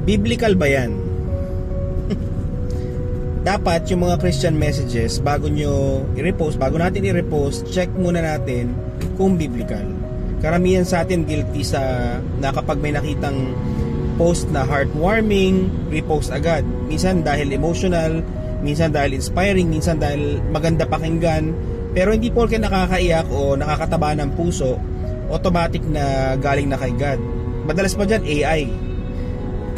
Biblical ba yan? Dapat yung mga Christian messages, bago natin i-repost, check muna natin kung biblical. Karamihan sa atin guilty na kapag may nakitang post na heartwarming, repost agad. Minsan dahil emotional, minsan dahil inspiring, minsan dahil maganda pakinggan. Pero hindi porke nakakaiyak o nakakataba ng puso, automatic na galing na kay God. Madalas pa dyan, AI.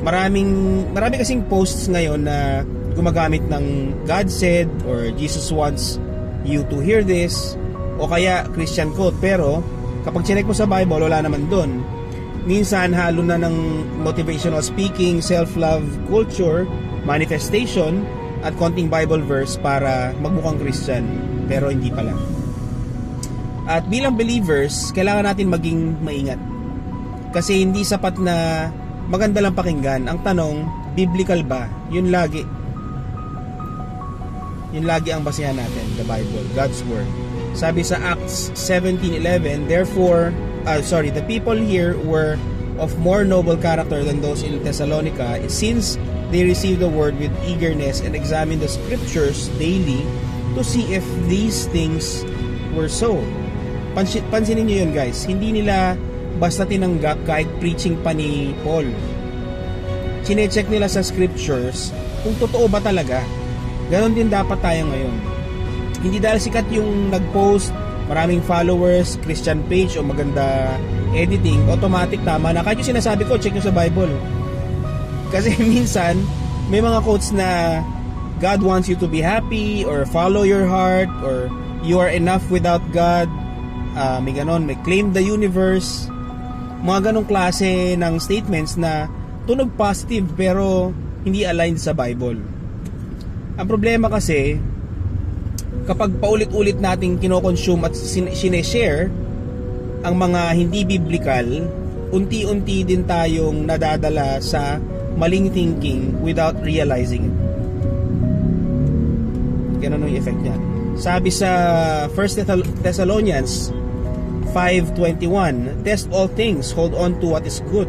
Marami kasing posts ngayon na gumagamit ng God said or Jesus wants you to hear this o kaya Christian quote, pero kapag chinek mo sa Bible, wala naman dun. Minsan halo na ng motivational speaking, self-love culture, manifestation at konting Bible verse para magmukhang Christian, pero hindi pala. At bilang believers, kailangan natin maging maingat kasi hindi sapat na maganda lang pakinggan. Ang tanong, biblical ba? Yun lagi ang basihan natin, the Bible, God's Word. Sabi sa Acts 17:11, the people here were of more noble character than those in Thessalonica, since they received the word with eagerness and examined the scriptures daily to see if these things were so. Pansinin nyo yun, guys. Hindi nila basta tinanggap kahit preaching pa ni Paul. Chinecheck nila sa scriptures kung totoo ba talaga. Ganon din dapat tayo ngayon. Hindi dahil sikat yung nag-post, maraming followers, Christian page o maganda editing, automatic tama na. Kahit yung sinasabi ko, check nyo sa Bible. Kasi minsan, may mga quotes na God wants you to be happy or follow your heart or you are enough without God. May ganon, may claim the universe. Mga ganong klase ng statements na tunog positive pero hindi aligned sa Bible. Ang problema kasi, kapag paulit-ulit nating kinokonsume at sineshare ang mga hindi biblical, unti-unti din tayong nadadala sa maling thinking without realizing it. Ganun yung effect niya. Sabi sa 1 Thessalonians 5:21, test all things, hold on to what is good.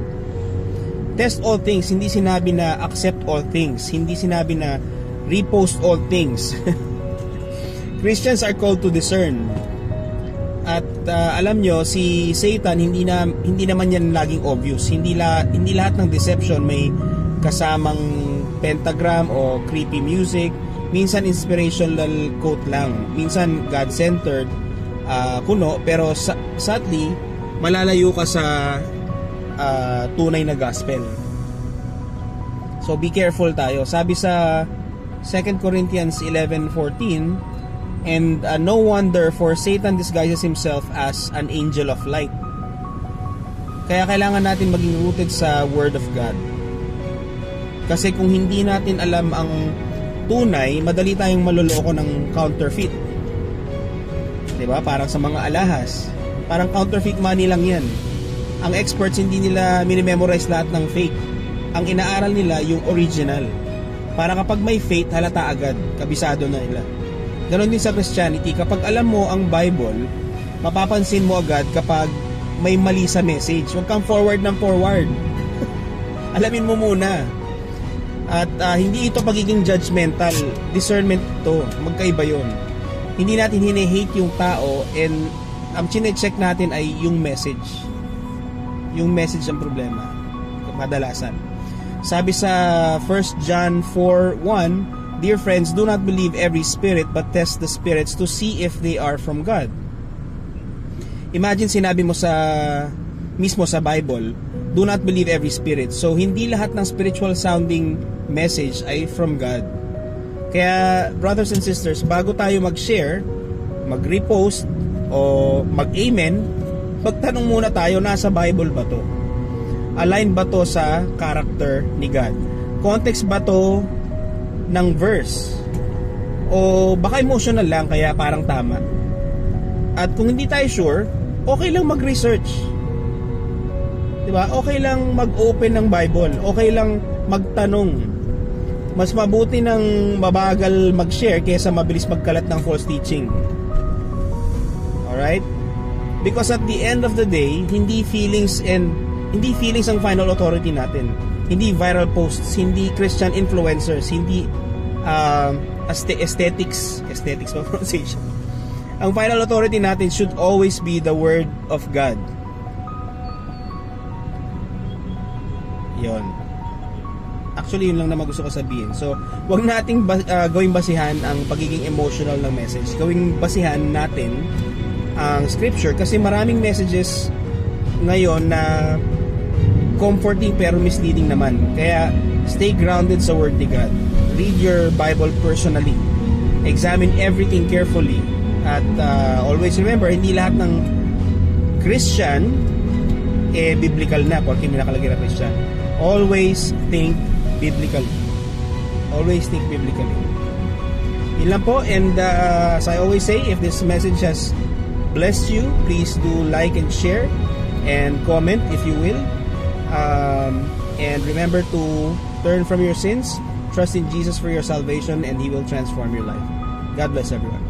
Test all things, hindi sinabi na accept all things, hindi sinabi na repost all things. Christians are called to discern. At alam nyo, si Satan hindi naman yan laging obvious. Hindi lahat ng deception may kasamang pentagram o creepy music. Minsan inspirational quote lang. Minsan God-centered kuno, pero sadly malalayo ka sa tunay na gospel. So be careful tayo. Sabi sa 2 Corinthians 11:14, and no wonder, for Satan disguises himself as an angel of light. Kaya kailangan natin maging rooted sa Word of God. Kasi kung hindi natin alam ang tunay, madali tayong maloloko ng counterfeit. Diba? Parang sa mga alahas. Parang counterfeit money lang yan. Ang experts, hindi nila minimemorize lahat ng fake. Ang inaaral nila yung original. Para kapag may faith, halata agad. Kabisado na nila. Ganon din sa Christianity. Kapag alam mo ang Bible, mapapansin mo agad kapag may mali sa message. Huwag kang forward ng forward. Alamin mo muna. At hindi ito pagiging judgmental. Discernment to. Magkaiba yun. Hindi natin hine-hate yung tao, and ang chine-check natin ay yung message. Yung message ang problema. Kadalasan. Sabi sa 1 John 4:1, dear friends, do not believe every spirit, but test the spirits to see if they are from God. Imagine sinabi mo mismo sa Bible, do not believe every spirit. So hindi lahat ng spiritual sounding message ay from God. Kaya brothers and sisters, bago tayo mag-share, mag-repost o mag-amen, magtanong muna tayo, nasa Bible ba to? Align ba to sa character ni God? Context ba to ng verse? O baka emotional lang kaya parang tama? At kung hindi tayo sure, okay lang mag-research. Diba? Okay lang mag-open ng Bible. Okay lang magtanong. Mas mabuti ng mabagal mag-share kaysa mabilis magkalat ng false teaching. Alright? Because at the end of the day, hindi feelings ang final authority natin. Hindi viral posts, hindi Christian influencers, hindi aesthetics ba pronunciation. Ang final authority natin should always be the Word of God. Yon. Actually, yun lang naman gusto ko sabihin. So, wag nating gawing basihan ang pagiging emotional ng message. Gawing basihan natin ang scripture kasi maraming messages ngayon na comforting pero misleading naman. Kaya, stay grounded sa Word ni God. Read your Bible personally. Examine everything carefully. At always remember, hindi lahat ng Christian biblical na porque may nakalagay na Christian. Always think biblically. Always think biblically. Yun lang po. And as I always say, if this message has blessed you, please do like and share and comment if you will. And remember to turn from your sins, trust in Jesus for your salvation, and He will transform your life. God bless everyone.